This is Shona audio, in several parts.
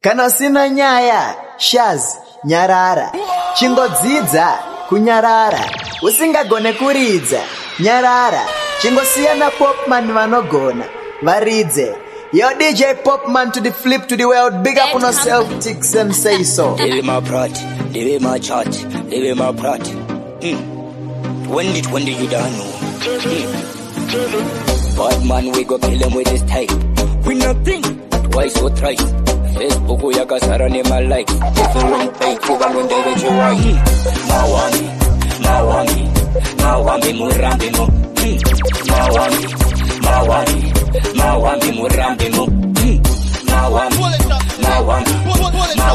Kana usina nyaya, Shaz, nyarara. Chingodzidza, kunyarara. Usingagone kuridza, nyarara. Chingosiyana Popman vanogona, varidze. Yo DJ Popman to the flip to the world. Big up on yourself, ticks and say so. Live my prat, live my chat, live my prat. When you don't know. Bad man, we go kill him with this type. We nothing, twice or thrice. Facebook, we got Sarah my likes. If you don't pay, you don't do it, you're right. Mawami, Murambi, Mawami, Murambi,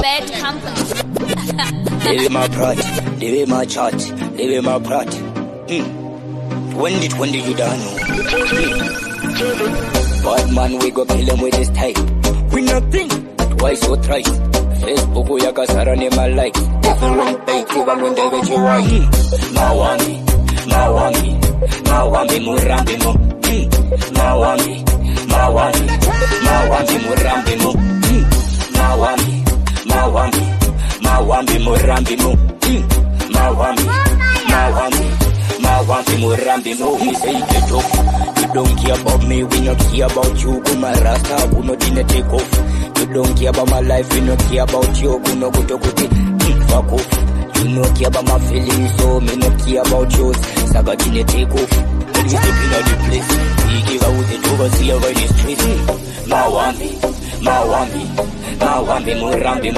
Bad company. Live my prat, live my chat, live my prat. When you don't know. Bad man, we go kill him with this type. We nothing, twice or thrice. Facebook, we got Sarah my likes. If you don't pay, you don't do it, you're right. Mawami, Murambi, Mawami, Murambi, Mawami, Murambi, Mawami, Murambi, he say get off. You don't care about me, we not care about you. Go my rasta, we not dinner take off. You don't care about my life, we not care about you. Go no go to fuck off. You not care about my feelings, so me not care about yours. Saga dinner take off. You step in the place. We give out the over, see over the streets. Mawami, Murambi, Mawami, Murambi,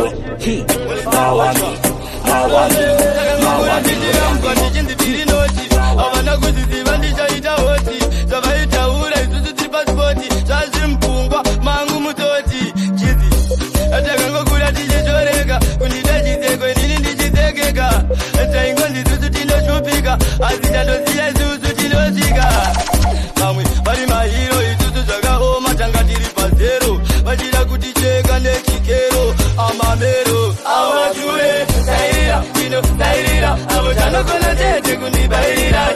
Avana kuzivandisha itawoti Zavaitaura isusu tipasipoti Zvazimpungwa mangu mutoti Chizi Atakango kura tichechoreka Kundida chisekwe nini ndichisekeka Taingo ndisusu tinoshupika Azichandoziya isusu tinosvika Mamwe vari mahiro isusu zvakaoma Tanga tiri pazero Vachida kuticheka nechikero Amamero Avachure Sairira Tino Sairira Avo chanokona tete kundibairira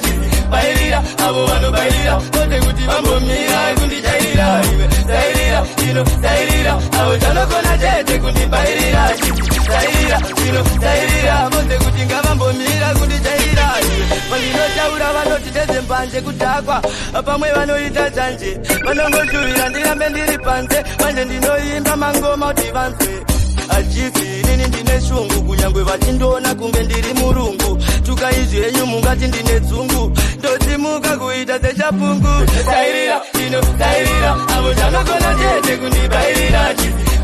Bairira Avo vanobairira Kote kuti vambomira kundichairira Sairira Tino Sairira Avo chanokona tete kundibairira Sairira Tino Sairira Kote kuti ngavambomira kundichairira Vandinotaura vanoti tezembanje kudhakwa Pamwe vanoita chanje Vanongoshuvira ndirambe ndiri panze Manje ndinoimba mangoma kuti vanzwe Achizi nini ndine shungu kunyangwe vachindoona kunge ndiri murungu tukaizvenyu mungati ndine dzungu ndodzimuka kuita sechapungu Sairira tino sairira avo chanokona chete kundibairira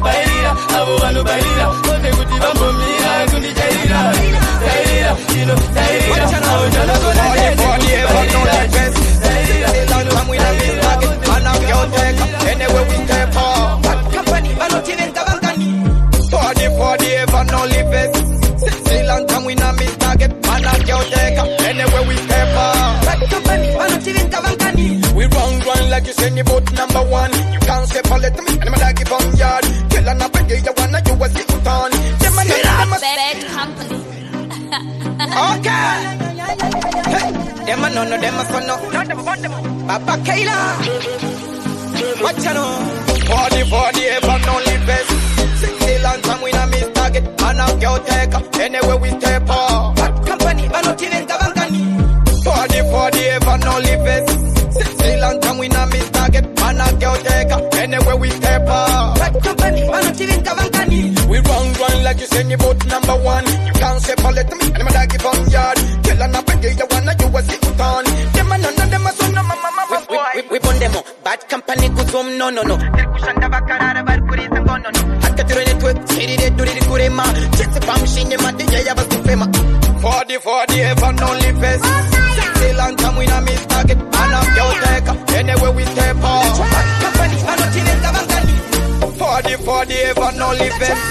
bairira avo vanobairira kote kuti vambomira kundichairira Sairira tino sairira avo chanokona chete kundibairira Sairira tino sairira anywhere we step up company vanotivenga vangani for the ever no live it. Six long time we not miss target. Man a girl take anywhere we step up. Bad company, man a TV Kavankani. We run like you say, boat number one. You can't separate me, and I'm like it on yard. Tell an apple, you wanna you was it on. Bad company. Okay. Hey, them a no, them a son no. Papa Kayla. What you know? For the ever no live it. Long time we not miss target. Man a girl take anywhere we step up. Bad company, man not even Kavankani. For the ever no live it. Long time we not miss target. Man a girl take anywhere we step up. Bad company, man not even Kavankani. We run like you say, you boat number one. You can't separate me, and I'm like it on yard. Tell an apple, you wanna you was it on. Them a no, them a son, no, mama, boy. We pon them bad company, good home, no. Kushanda bakarara, barkuri, and no. For the ever no live best. Say long time we not miss target. Man up your take anywhere we step up. Company, man not even Kavankani. For the ever no live best.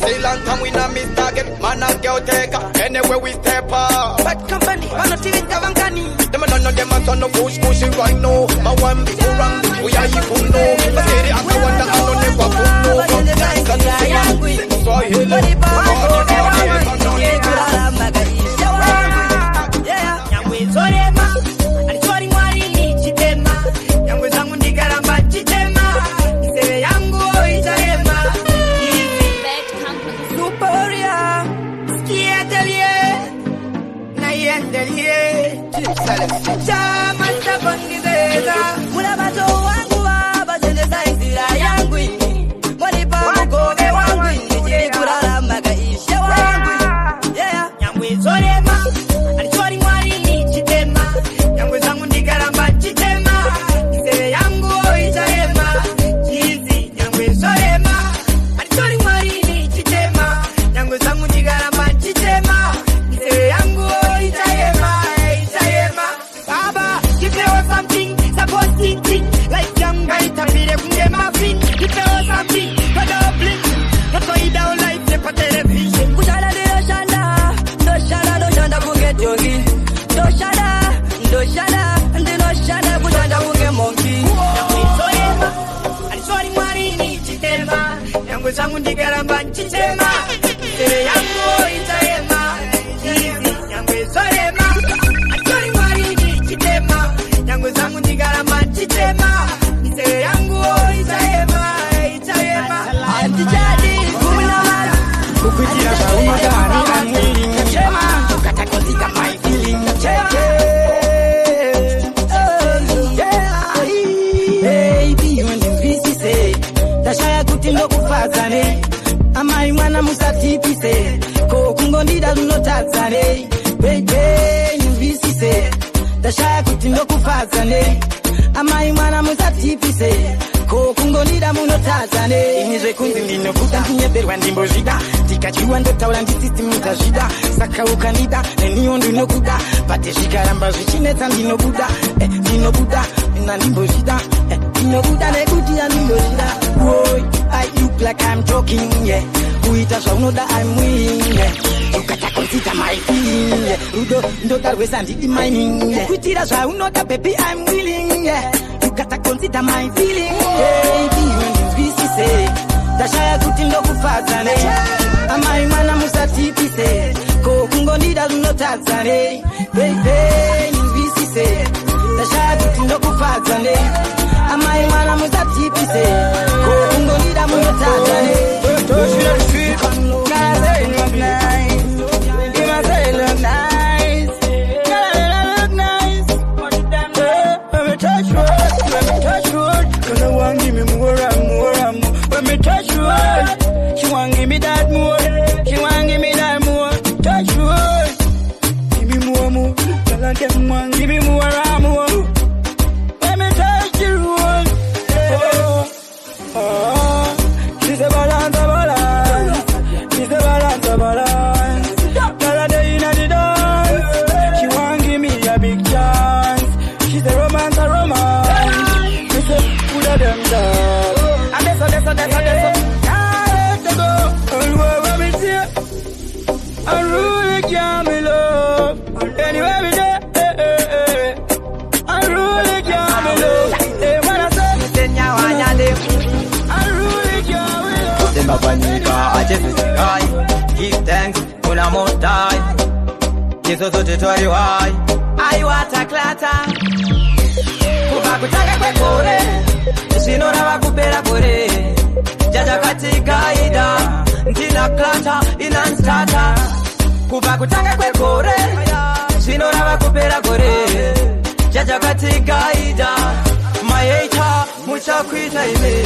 Say long time we not miss target. Man up your take anywhere we step up. Bad company, man not even Kavankani. Them a none of them a son of push right now. My one before wrong, we are you who know. But say the answer what the answer never put no. So I hear them. Yangu zangu ndikaramba chitema, sere yangu itaema. chama chapangizeza mula bato wangu baba chendeza izira yangu molipa mukove wangu chiri kurara makaisha wangu yeah nyangwe zorema alichori mwari ni chitema nyangwe zangu ndikaramba chitema izere yangu oitahema chizi nyangwe zorema alichori mwari ni chitema nyangwe zangu ndikaramba chitema izere yangu oitahema baba give me something supposing like young guy tapire kunge muffin give me something but don't blink not going down like the television kushala do shanda kunge jogi do shanda kushala kunge monkey soyema alisori mwari ni chitema yangu zangu ndikaramba chitema tere yangu itayema hizi yangu soyema alisori mwari ni chitema yangu zangu ndikaramba chitema tere yangu itayema antijadi kumina mara kukuitira sauno gani anwili chema ukata kontika my feeling chema baby you and the say tashaya kuti ndokufadzane amai mwana musatipise ko kungondida lunotadzane baby you say tashaya kuti ndokufadzane amai mwana musatipise ko kungondida munotadzane imizve kunzi ndinokuda ndinyeberwa ndimbozvida ndikachiwa ndotaura ndisisi mutazvida saka ukanida neniwo ndinokuda bate zvikaramba zvichinetsa ndinobuda ina ndimbozvida ndinobuda nekuti yandimbozvida boy I look like I'm joking yeah kuita zvaunoda I'm winning yeah ukata consider my feeling yeah rudo ndotarwesa ndidi mining yeah kuitira zvaunoda baby I'm willing yeah ukata consider my feeling baby when you say tashaya kuti ndokufadzane amai mwana musatipise ko kungondida lunotadzane baby you say tashaya kuti ndokufadzane amai mwana musatipise ko kungondida munotadzane she want give me that more. She want give me that more. Touch wood, give me more. Tell her them one, give me more and more. Let me touch the road. She's a balance. She's a balance. Tell her they inna the dance. She want give me a big chance. She's a romance. She say, put her them down. And that's I really can't be love. Anyway, we there. I really can't be love. Hey, when I say, I really can't be love. Them up on me, I just give thanks when I'm on time. Jesus, so to tell you why. I want a clatter. Kutaka kwe kore, sinora wakupera kore. Jaja katika ida, ntina klata inanstata. Kuba kutanga kwe kore, sinora wakupera kore. Jaja katika ida, mayeita mucha kuita ime.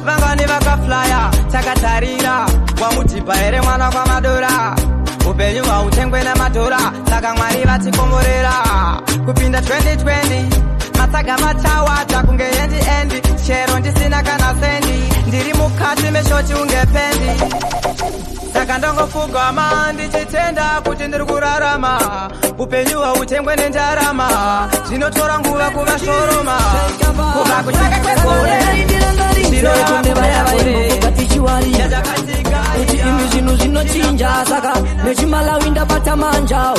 Vangani vaka flyer, takatarira. Wamutipa ere mwana kwa madura. Upenyu wa utengwe na madura. Saka mwari vati komorera. Kupinda 2020. Masaga machawa takunge endi chero ndisina kana sendi ndiri mukati meshoti ungependi saka ndongofugama ndichitenda kuti ndiri kurarama upenyu hautengwe nendarama zvinotora nguva kuvashoroma kubva kutanga kwekore kuti imi zvinhu zvinochinja saka nechimalawi ndabata manja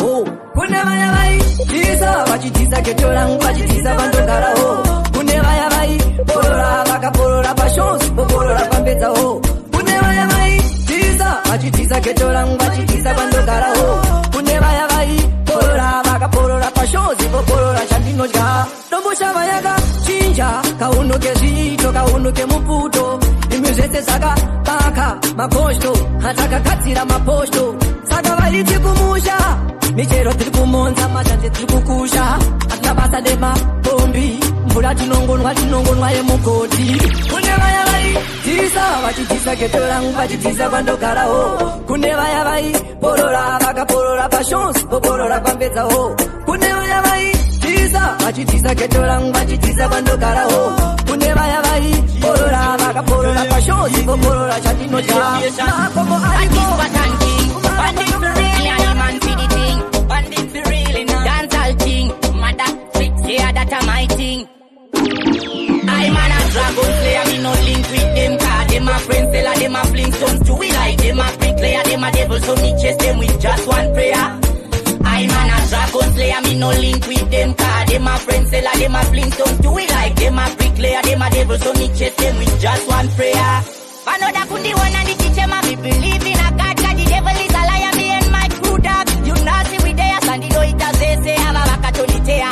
kune vaya vaitisa vachitisa geto rangu vachitisa vandogarawo kune vaya vaiporora vakaporora pashonzi voporora pambedzawo kune vaya vaitisa vachitisa geto rangu vachitisa vandogarawo kune vaya vaiporora vakaporora pashonzi voporora chandinodya domboshava yakachinja kaunoke zvito kaunoke muputo imizve zvese zvakapaka maposto atakagadzira maposto saka vaiti kumusha michero tiri kumonza mazhanje tiri kukusha hatina basa nemapombi mvura tinongonwa yemugodhi kune vaya vaitisa vachitisa geto rangu vachitisa kwandogarawo kune vaya vaiporora vakaporora pashons voporora kwambedzawo kune vaya vaitisa vachitisa geto rangu vachitisa kwandogarawo kune vaya vaiporora vakaporora pashons voporora chatinoja makomo ariko my thing. I'm a dragon slayer, me no link with them car. Them a friends, tell her them a fling stones to we like them a bricklayer, them a devil, so me chase them with just one prayer. I'm a dragon slayer, me no link with them car. Them a friends, tell her them a fling stones to we like them a bricklayer, them a devil, so me chase them with just one prayer. Another kundi one and the teacher ma me believe in a God, cause the devil is a liar, me and my crew dog. You nasty with their sandy do it as they say, I'm a vakatonitea.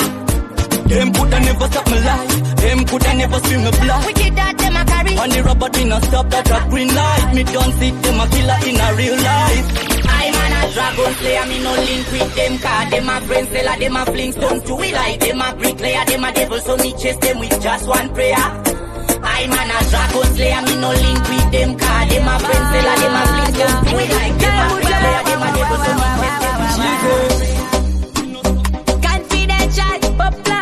Them coulda never stop my life. Them coulda never see me blind. We did that, them a carry. On the rubber didn't stop that a green light. Me don't see them a killer in a real life. I'm a dragon slayer, me no link with them car. Them a friends, tell her them a fling stones to we like them a bricklayer, them a devil, so me chase them with just one prayer. I'm a dragon slayer, me no link with them car. Them a friends, tell her them a fling stones to we like them a bricklayer, them a devil, so me chase them with just one prayer. Confidential, popular.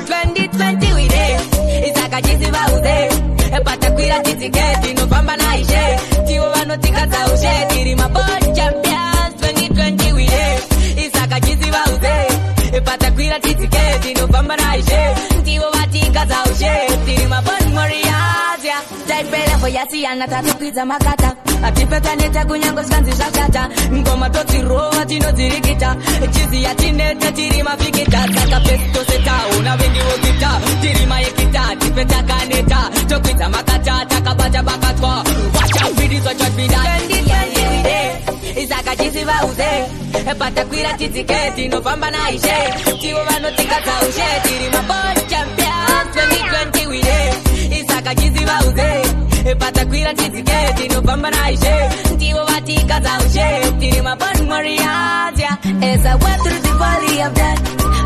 2020 we there. Isakajizi bauze. Epata kwira titiketi no pamba na ishe. Tiwo wanotika za ushe. Tiri mabodi champions. 2020 we there. Isakajizi bauze. Epata kwira titiketi no pamba na ishe. Tiwo watika za ushe. Tiri mabodi warriors ya. Taipela for yasi anatatu kwiza makata. Atipeta neta kunyango skanzi shashata. Ngoma toti roa tino zirikita. Chizi ya tineta tiri mafikita. Saka pesto seta una wengi wokita. Tiri maekita tipeta kaneta. Tokwita makata takabata bakatwa. Wacha vidizo chotbida. 2020 we there. Isaka chizi bauze. Epata kwira titiketi no pamba na ishe. Tiwo wanotika za ushe. Tiri mabodi champions. 2020 we there. Isaka chizi bauze. Epata kwira titiketi no pamba na ishe. Tiwo watika za ushe. Tiri mabodi warriors ya. As I went through the valley of death,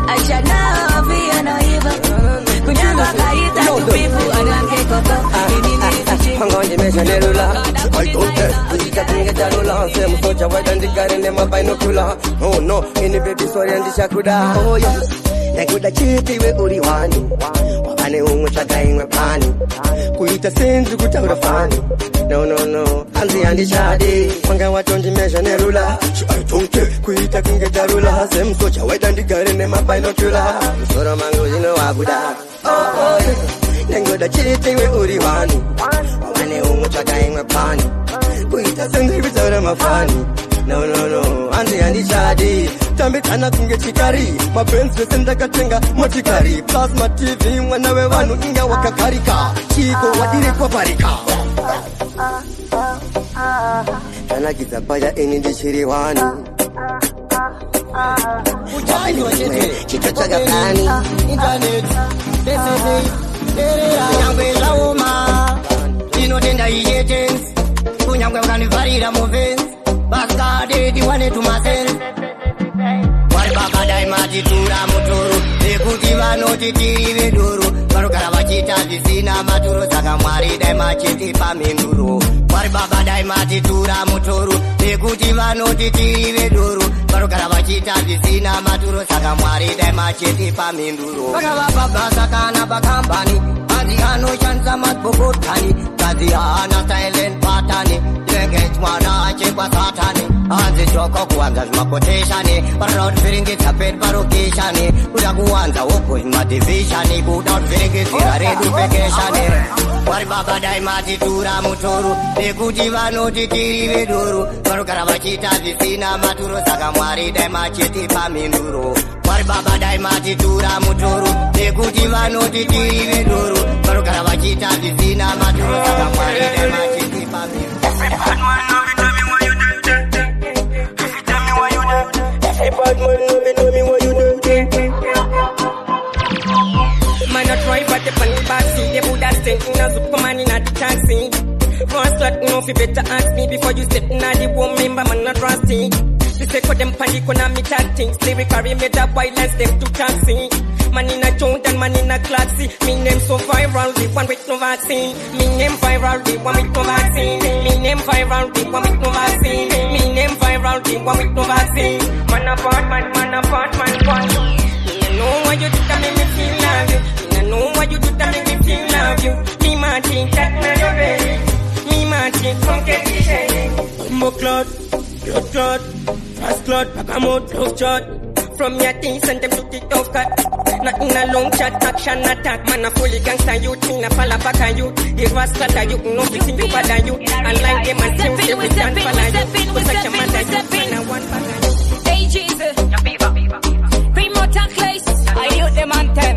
I shall not fear no evil. Kunyanga kaita to people and I'm capable. Hangonje mesha nerula. I don't care. Kujita tinge jalula. Semu socha wadandikare nema binokula. Oh no, ini baby sorry andi shakuda. Oh yes. Nekuda chiti we uriwani. Wabane ungu chaka ingwe pani. Kuita senzu kutaura fani. No. Anzi andi shadi. Wanga watonji mesha nerula. I don't care. Kuita tinge jalula. Semu socha wadandikare nema binokula. Soro mangu zino wabuda. Oh yes. Nekuda chiti we uriwani. Wabane ungu chaka ingwe pani. Kuita senzu kutaura mafani. No. Anzi shadi. Tambi kana kunge chikari. Mapenzi senda katenga motikari. Plasma TV mwanawe wanu inga wakakarika. Chiko wadiri kwa parika. Kana kizapaya ini ndishiri wani. Ujani wachete. Chitochaga plani. Internet. Desiti. Kunyangwe la uma. Inotenda ijetens. Kunyangwe wakanivarira movens. Baskade diwane tumasel. Wari baba daimati tura muturu. Ekuti vanoti tiri veduru. Varogara vachita zvisina maturo. Saka mwari daimachiti pamenduro. Wari baba daimati tura muturu. Ekuti vanoti tiri veduru. Varogara vachita zvisina maturo. Saka mwari daimachiti pamenduro. Vakavapa basa kana pakambani. Anzi anoshandisa mabhokotani. Kazi haana silent patani. Direct mwana achekwa satani. Anzi choko kuanza zvimakoteshani. Paroda kutviringidza pet parokeshani. Kuda kuwanza woko zvimadivishani. Kuda kutviringidzira redu pekeshani. Wari baba daimati tura mutoro. Nekuti vanoti tiri vedoro. Vanogara vachita zvisina maturo. Saka mwari daimachiti paminduro. Wari baba daimati tura mutoro. Nekuti vanoti tiri vedoro. Vanogara vachita zvisina maturo. Saka mwari daimachiti paminduro. Every bad man love it, tell me why you do. Man, I try in a Superman in a the taxi. First slut, no fi better ask me before you step in a the home member, man not rusty. You say for them panic on a me tactics, lyrically made up violence, them too taxi. Man in a joint and man in a classy. Me name so viral, the one with no vaccine. Me name viral, the one with no vaccine. Me name viral, the one with no vaccine. Me name viral, the one with no vaccine. Man apart, man apart, man apart. Me know what you do that make me feel love you. Me know what you do that make me feel love you. Me Martin, that man your baby. Me Martin, come get the shade. More cloud, fast cloud, back a mouth, close shot. From your things and them to the tough cut. Not in a long chat, action attack. Man a fully gangster youth, in a fall back on you. The vast clatter you, no fixing you bad on you. Unlike them and still say we stand for you. We such a matter you, and I want for you. Hey Jesus, cream out and clays. I use them on them.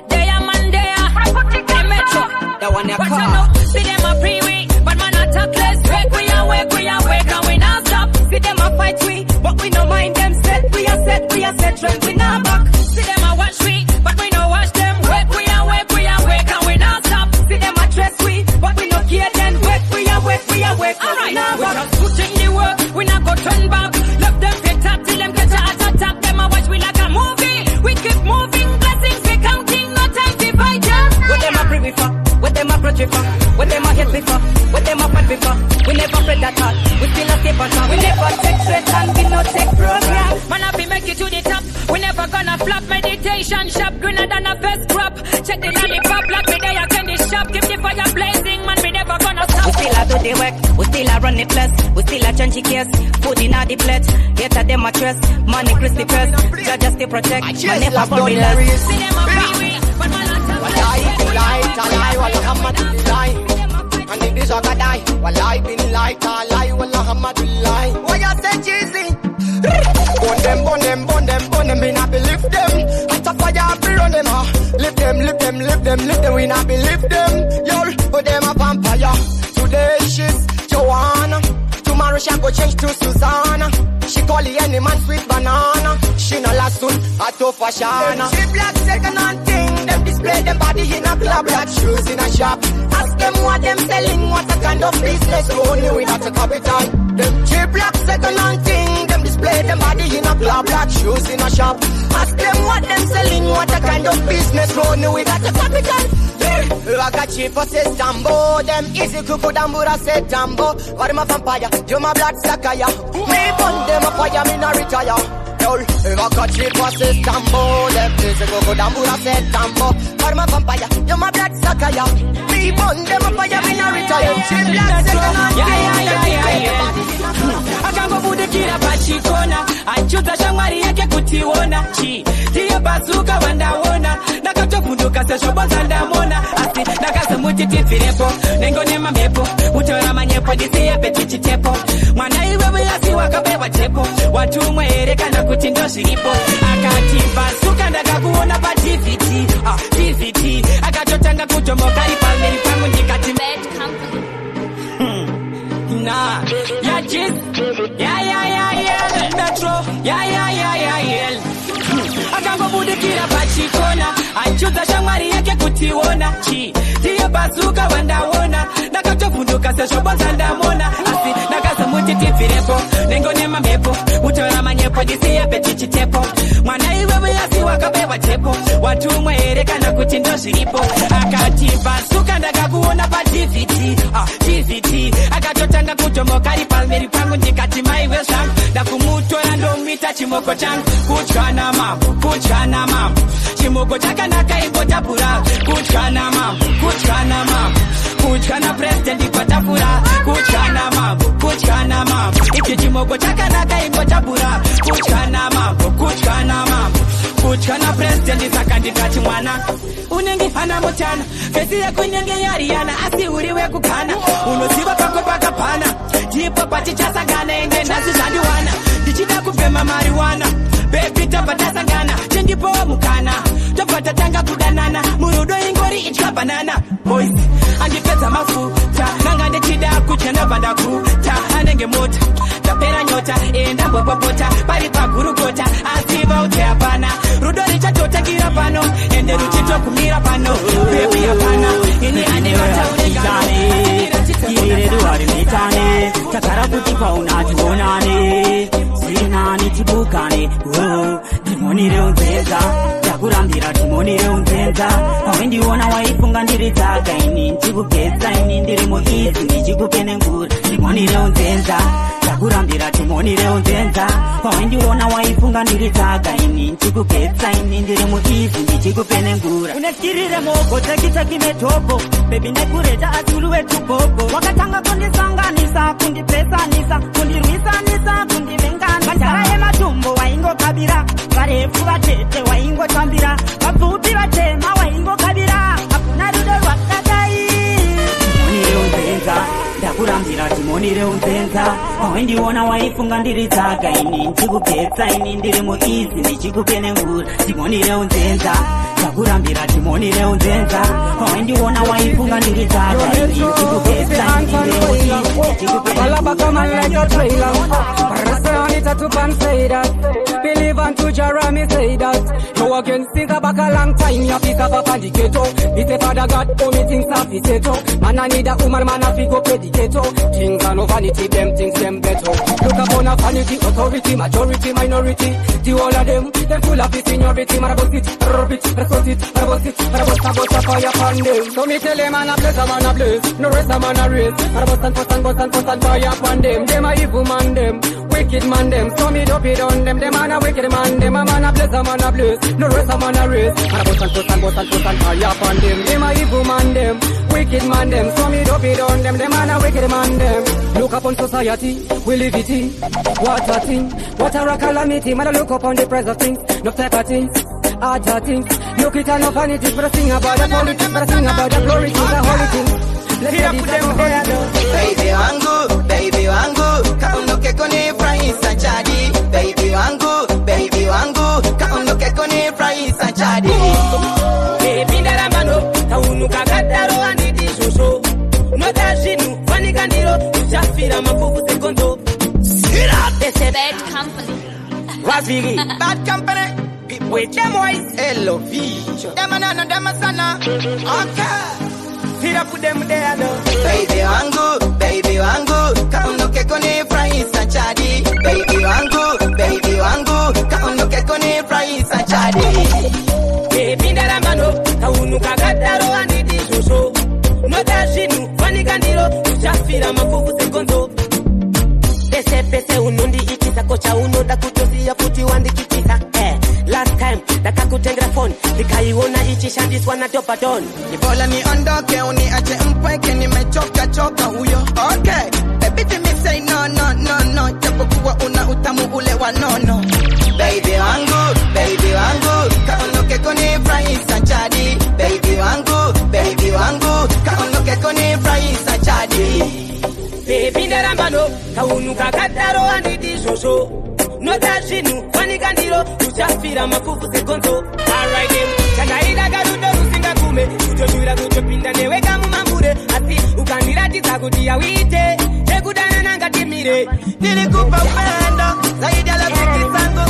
They are man, they are. They metro. That one a Watch car. out, see them a pre-week. But man a talk less. Wake, we are wake, and we not stop. See them a fight we, but we no mind them. We are set, trend, we not back. See them a watch we, but we no watch them. Wake, we are wake, and we not stop. See them a dress we, but we no care then. Wake, we are wake, alright, we just put in the work, we not go turn back. Love them pick up till them get a heart attack. Them a watch we like a movie. We keep moving, blessings we counting, no time to fight ya. What them a privy for? What them a project for? What them a hate before? What them a fight before? We never pray that hard. We still a step on top. We never take straight and we no take program. Man, if we make it to the top, we never gonna flop. Meditation shop, greener than a best crop. Check the lollipop, like me there, I can the shop. Keep the fire blazing, man, we never gonna stop. We still a do the work, we still a run the place. We still a change the case, food in the plate. Get at them a trust, money crispy press. Just to protect, man never for relax. See them a free, but man, I tell Lie, wallah, and if this other die, wallah, bin lie, wallah, hamdulillah. Why you say cheesy? Burn them, we not believe them. At a fire, we run them, lift them, we not believe them. Yo, put them a vampire. Today she's Joanna, tomorrow she go change to Susanna. She call the any man sweet banana. She no last soon, a tough fashion. She black second hand thing, them display them body in a club, black shoes in a shop. Ask them what them selling, what a kind of business, only without a capital. Them cheap black second hand thing, them display them body in a club, black shoes in a shop. Ask them what them selling, what a kind of business, only without a capital. Wagachi for say Tambo, them easy kuku dambura say Tambo. What am a vampire? You my blood sakaya. Me burn them a fire, me not retire. Wagachi for say Tambo, them easy kuku dambura say Tambo. What am a vampire? You my blood sakaya. Me burn them a fire, me not retire. She black second hand. Akangobudikira pachikona achuza shamwari yake kutiona chi ndiyo bazuka wandaona nakatobunduka seshobonza ndamona asi nakasemuti tifirepo nengone mamepo utora manyepo ndisiye petichitepo mwana iwewe yasi wakabewa tepo watumwe erekana kuti ndo zviripo akati bazuka ndakakuona pa TVT akatotanga kutomokari pameri pangu ndikati Bad company. Nah, yeah, just, yeah, Metro, yeah. Akangobudikira pachikona, achuza shamwari yake kutiona, chi, ndiyo bazuka wandaona, nakatobunduka seshobonza ndamona, asi, nakasemuti tifirepo, nengone mamepo, utora manyepo, ndisiye petichitepo, mwana iwewe yasi wakabewa tepo, watumwe erekana kuti ndo zviripo, akati bazuka ndakakuona pa TVT, akatotanga kutomokari pameri pangu ndikati maiwe zvangu ndakumutora ndomita chimoko changu kutyana mambo chimoko chakanaka ingotapura kutyana mambo kutyana president ingotapura kutyana mambo ichi chimoko chakanaka ingotapura kutyana mambo kutyana president saka ndikati mwana unenge hana mutana fesi yakunyenge yariyana asi uriwe kukana unoziva pako pakapana ndipo patichasangana enge nhasi zvandiwana ndichida kubhema mariwana bebi tabva tasangana tendipowo mukana tobva tatanga kudanana murudo ingori idya banana boys andipedza mafuta nanga ndechida kuchenda pandakuta anenge mota ndapera nyota enda popopota pari pagurukota asiva uti hapana rudo richatotakira pano ende ruchitokumira pano bebi hapana ini ane mataurikane kirire duwari mitane takara kuti paunatuonane sinani tibukane timonire unzenza takurambira timonire unzenza pawendiona waifunga ndiri dzaka ini ndikugeza ini ndiri muizi ndichikupe nengura timonire unzenza takurambira timonire unzenza pawendiona waifunga ndiri dzaka ini ndikugeza ini ndiri muizi ndichikupe nengura unekirire moko tekitsakime topo bebi nekureta asulu wetu popo wakatanga kundisanganisa kundipesanisa kundirwisanisa kundivengana vajara yematumbo waingokabira varefu vatete waingotambira vapfupi vatema waingokabira hakuna rudo rwakadai timonire unzenza ndakurambira timonire unzenza pawendiona waifunga ndiri dzaka ini ndikugeza ini ndiri muizi ndichikupe nengura timonire unzenza ndakurambira timonire unzenza pawendiona waifunga ndiri dzaka ini ndikugeza ini ndiri muizi ndichikupe believe unto Jara, me say that. No again, think back a long time, ya pick up a ghetto. Me say Father God, oh me things are potato. Man I need a woman, man I go predicator. Things are no vanity, them things them better. Look upon a vanity, authority, majority, minority. The all of them full of the seniority. Marabot it, rubit, resort it, marabot it, marabot a fire upon them. So me tell them man a blaze, no rest a man a race. Marabot and fire upon them. Them a evil man them, wicked man them. So me dope it on them, them man a wicked man them. A man a blaze, no rest a man a race. Marabot and fire upon them. Them a evil man them, wicked man them. So me dope it on them, them man a wicked man them. Look upon society, we live it in. What a thing, what a calamity. Man a look upon the price of things, no type of things, hard things. Look it and no vanity, but I sing about the politics, but I sing about the glory things, the holy things. Let's get it down there. Baby wangu, kaondoke kone fraisa jadi. Baby wangu, kaondoke kone fraisa jadi. Baby ndaramano, kaunuka kataro andidi shosho. Nota shinu, wanikandiro, uchafira mafufu sekondo. This is Bad Company. Razvigi, Bad Company. People with them voice, L.O.V. Them anana, them asana. Okay. Sit up with them there, no. Baby wangu, kaondoke kone fraisa jadi. Baby wangu, kaondoke kone fraisa jadi. Baby ndaramano, kaunuka kataro andidi shosho. Nota shinu, wanikandiro, uchafira mafufu sekondo. Pese unundi ikisa kocha unoda kutozia futi wandikitisa last time nakakutengra phone nikaiona ichishandis wanatopa don nipola ni ondoke uni ache mpweke nimechoka huyo okay baby me say no japokuwa una utamu ule wa nono baby wangu kaondoke kone fraisa jadi baby wangu kaondoke kone fraisa jadi baby ndarambano kaunuka kataro andidi shosho nota shinu wanikandiro uchafira mafufu sekonzo alright them chakaida garudo rusinga kume kutoshura kutopinda neweka mumambure asi ukandiratiza kuti awite ekudana nanga timire nilikupa upendo zaidi ya rafiki zangu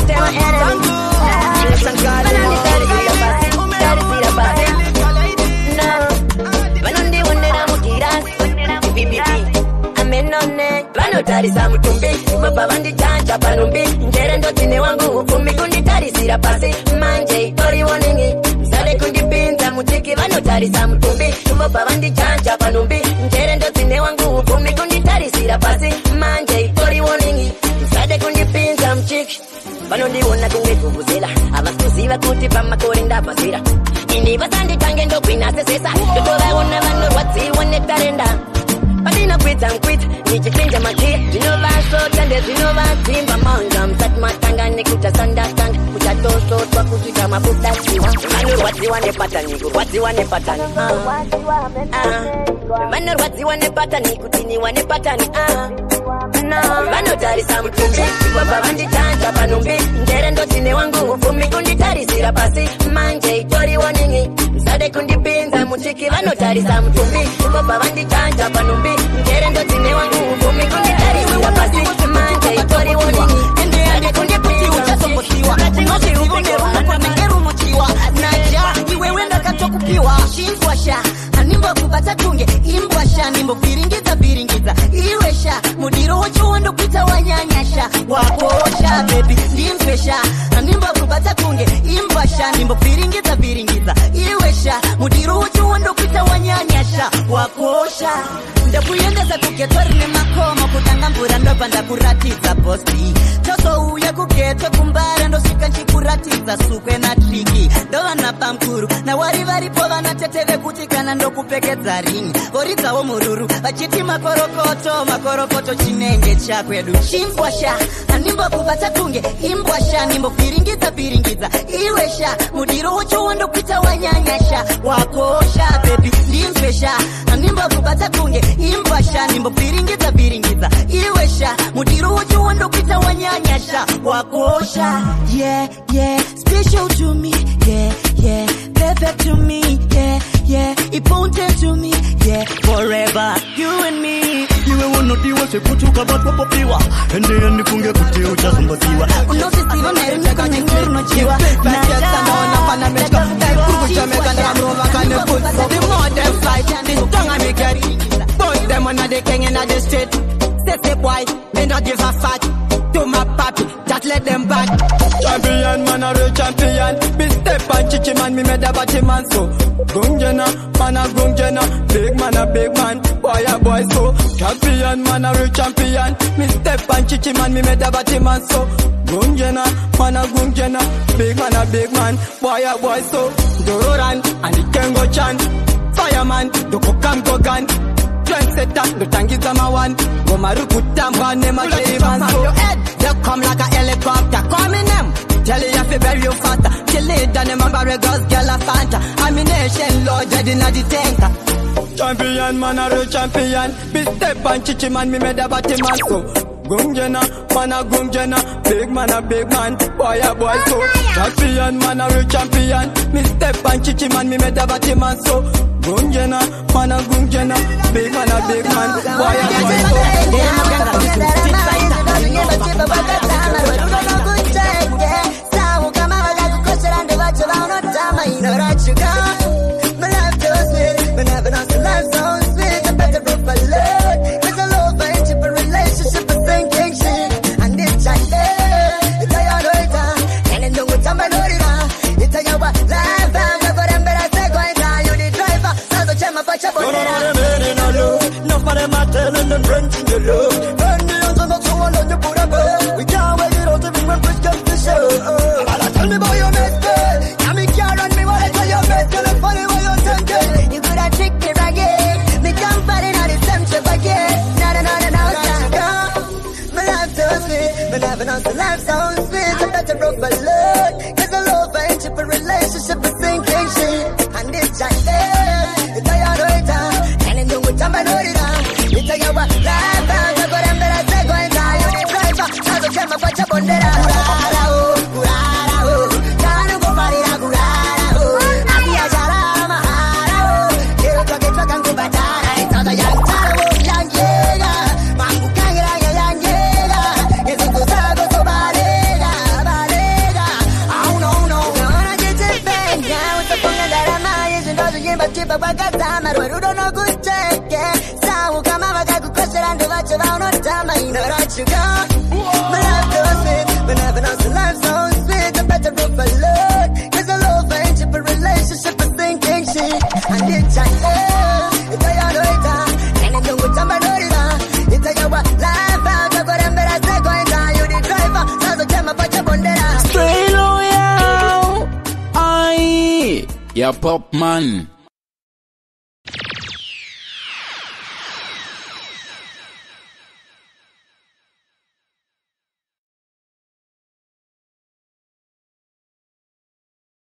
Tarisa mutumbi, mabavandi chanja panumbi. Njere ndo tine wangu ufumi kundi tarisira pasi. Manje itori warningi, msade kundi pinza mutiki. Vano tarisa mutumbi, mabavandi chanja panumbi. Njere ndo tine wangu ufumi kundi tarisira pasi. Manje itori warningi, msade kundi pinza mchiki. Vano ndiwona kunge tuvuzela, avasuziva kuti pamakorinda pasira. Ini basandi tange ndo kwinase sesa. Tutola una vano rwati wane tarenda. Padina quit and quit, nichipinja matia. Zinovaso tande zinovatimba manga. Msat matanga nikuta sandastang. Kuchatoso twa kuchita mafuta chiwa. Manur wati wane patani Manur wati wane patani kutini wane patani Vano tarisa mutumbi, wapavandi chanja panumbi. Njere ndo tine wangu ufumi kundi tarisira pasi. Manje itori warningi, msade kundi pinza mutiki. Vano tarisa mutumbi, wapavandi chanja panumbi. wakosha baby ndimpesha nimbo kubata kunge imbasha nimbo piringiza iwesha mudiru uchuondo kuita wanyanyasha wakosha ndakuyendeza kuketori nemakoma kutangambura ndopanda kuratiza posti toto uya kuketwe kumbara ndosvika nchikuratiza sukwe na triki ndovana pamkuru na wari varipo vanateteve kuti kana ndokupekedza ringi voridzawo mururu vachiti makorokoto chinenge chakwedu chimbwasha animbokubata kunge imbwasha nimbopiringidza iwesha mudiro uchuondo kuita wanyanyasha wakosha baby ndimpesha animbokubata kunge imbwasha nimbopiringidza iwesha mudiro uchuondo kuita wanyanyasha wakosha yeah special to me yeah perfect to me yeah important to me yeah forever you and me iwe unodiwa sekutuka batwapopiwa ende nifunge kuti uchazumbaziwa unosisiwa neruneka nyengeri nochiwa naona pana mechka kurukuchomeka ndamrova kane put the modern fight this tongue I make it put them on the king in the street say boy me not give a fuck to my papi just let them back champion man a real champion me step and chichi man me made a batty man so gungjena man a gungjena big man boy a boy so champion man a real champion me step and chichi man me made a batty man so gungjena man a gungjena big man boy a boy so Doran and the Kengo Chan fireman the kokam kogan trendsetter the tangiza mawan go marukuta mbane makaivan so they come like a helicopter coming them tell you if you bury you faster till it done them and girls girl a fanta amination loaded in the tanker champion man a real champion be step and chichi man me made a batty man so gungjena man a gungjena big man boy a boy so champion man a real champion me step and chichi man me made a batty man so gungjena man a gungjena big man boy a boy Yeah, pop man.